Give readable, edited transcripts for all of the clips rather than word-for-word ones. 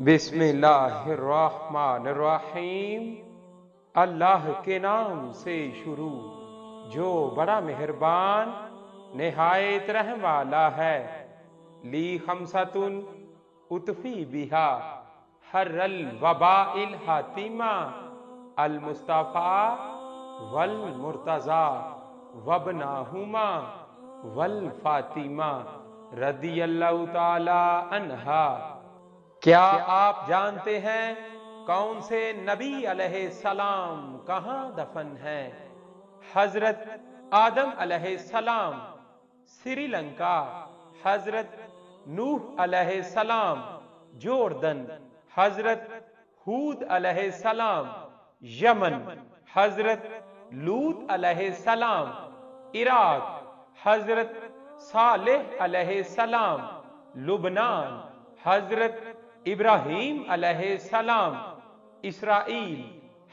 बिस्मिल्लाहिर्रहमानिर्रहीम। अल्लाह के नाम से शुरू जो बड़ा मेहरबान निहायत रहम वाला है। ली खमसतुन उतफी बिहा हर्रल वबाइल हातिमा अल मुस्तफ़ा वल मुर्तज़ा वबनाहुमा वल फातिमा रदियल्लाहु ताला अन्हा। क्या आप जानते हैं कौन से नबी अलैहिस्सलाम कहां दफन हैं? हजरत आदम अलैहिस्सलाम श्रीलंका, हजरत नूह अलैहिस्सलाम जोर्दन, हजरत हूद अलैहिस्सलाम यमन, हजरत लूत अलैहिस्सलाम इराक, हजरत सालेह अलैहिस्सलाम लुबनान, हजरत इब्राहीम अलैहिस्सलाम इसराइल,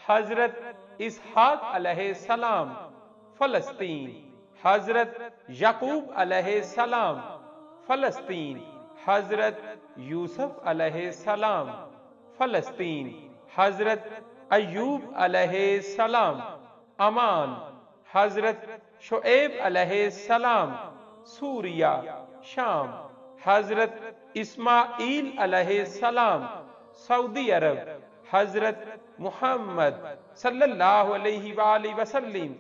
हजरत इसहाक अलैहिस्सलाम फलस्तीन, हजरत याकूब अलैहिस्सलाम फलस्तीन, हजरत यूसुफ अलैहिस्सलाम फलस्तीन, हजरत अय्यूब अलैहिस्सलाम अमान, हजरत शुएब अलैहिस्सलाम सूरिया शाम, हजरत इस्माइल अलैहिस्सलाम सऊदी अरब, हजरत मुहम्मद सल्लल्लाहु अलैहि वसल्लम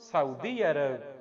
सऊदी अरब।